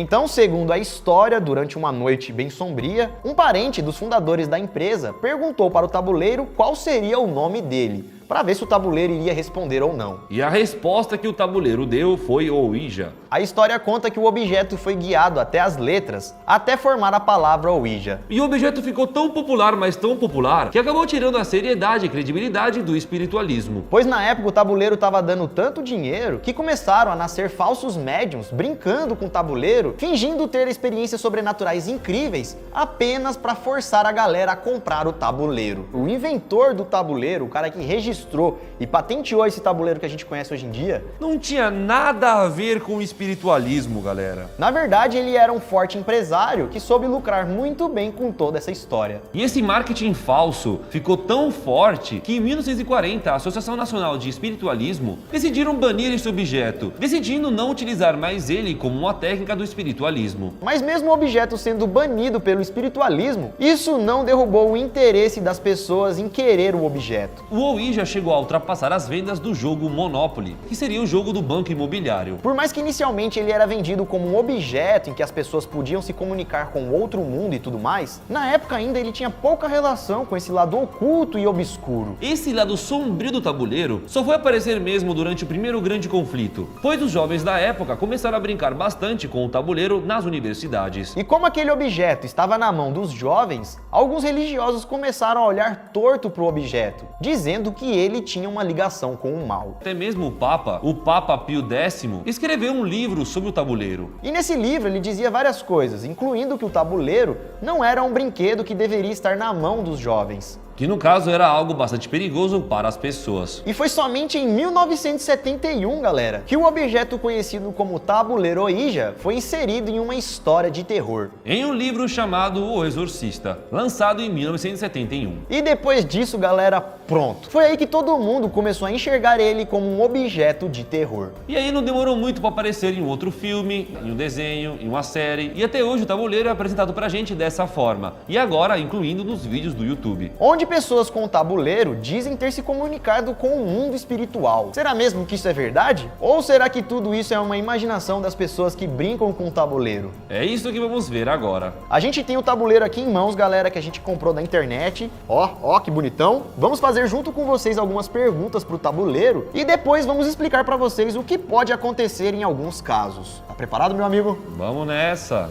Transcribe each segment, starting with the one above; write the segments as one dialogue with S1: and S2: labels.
S1: Então, segundo a história, durante uma noite bem sombria, um parente dos fundadores da empresa perguntou para o tabuleiro qual seria o nome dele, para ver se o tabuleiro iria responder ou não.
S2: E a resposta que o tabuleiro deu foi Ouija.
S1: A história conta que o objeto foi guiado até as letras, até formar a palavra Ouija.
S2: E o objeto ficou tão popular, mas tão popular, que acabou tirando a seriedade e credibilidade do espiritualismo.
S1: Pois na época o tabuleiro estava dando tanto dinheiro que começaram a nascer falsos médiums brincando com o tabuleiro, fingindo ter experiências sobrenaturais incríveis, apenas para forçar a galera a comprar o tabuleiro. O inventor do tabuleiro, o cara que registrou e patenteou esse tabuleiro que a gente conhece hoje em dia,
S2: Não tinha nada a ver com espiritualismo, galera.
S1: na verdade ele era um forte empresário que soube lucrar muito bem com toda essa história.
S2: E esse marketing falso ficou tão forte que em 1940 a Associação Nacional de Espiritualismo decidiram banir esse objeto, decidindo não utilizar mais ele como uma técnica do espiritualismo.
S1: Mas mesmo o objeto sendo banido pelo espiritualismo, isso não derrubou o interesse das pessoas em querer o objeto.
S2: O Ouija chegou a ultrapassar as vendas do jogo Monopoly, que seria o jogo do banco imobiliário.
S1: Por mais que inicialmente ele era vendido como um objeto em que as pessoas podiam se comunicar com outro mundo e tudo mais, na época ainda ele tinha pouca relação com esse lado oculto e obscuro.
S2: Esse lado sombrio do tabuleiro só foi aparecer mesmo durante o primeiro grande conflito, pois os jovens da época começaram a brincar bastante com o tabuleiro nas universidades.
S1: E como aquele objeto estava na mão dos jovens, alguns religiosos começaram a olhar torto para o objeto, dizendo que ele tinha uma ligação com o mal.
S2: Até mesmo o Papa Pio X, escreveu um livro sobre o tabuleiro.
S1: E nesse livro ele dizia várias coisas, incluindo que o tabuleiro não era um brinquedo que deveria estar na mão dos jovens.
S2: Que no caso era algo bastante perigoso para as pessoas.
S1: E foi somente em 1971, galera, que o objeto conhecido como tabuleiro Ouija foi inserido em uma história de terror.
S2: Em um livro chamado O Exorcista, lançado em 1971.
S1: E depois disso, galera, pronto. Foi aí que todo mundo começou a enxergar ele como um objeto de terror.
S2: E aí não demorou muito para aparecer em um outro filme, em um desenho, em uma série. E até hoje o tabuleiro é apresentado pra gente dessa forma. E agora incluindo nos vídeos do YouTube.
S1: Onde pessoas com o tabuleiro dizem ter se comunicado com o mundo espiritual. Será mesmo que isso é verdade? Ou será que tudo isso é uma imaginação das pessoas que brincam com o tabuleiro?
S2: É isso que vamos ver agora.
S1: A gente tem o tabuleiro aqui em mãos, galera, que a gente comprou da internet. Ó que bonitão. Vamos fazer junto com vocês algumas perguntas pro tabuleiro e depois vamos explicar pra vocês o que pode acontecer em alguns casos. Tá preparado, meu amigo?
S2: Vamos nessa!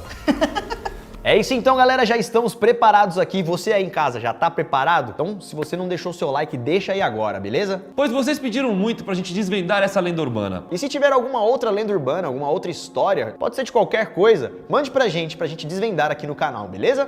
S1: É isso então, galera, já estamos preparados aqui. Você aí em casa já tá preparado? Então, se você não deixou o seu like, deixa aí agora, beleza?
S2: Pois vocês pediram muito pra gente desvendar essa lenda urbana.
S1: E se tiver alguma outra lenda urbana, alguma outra história, pode ser de qualquer coisa, mande pra gente desvendar aqui no canal, beleza?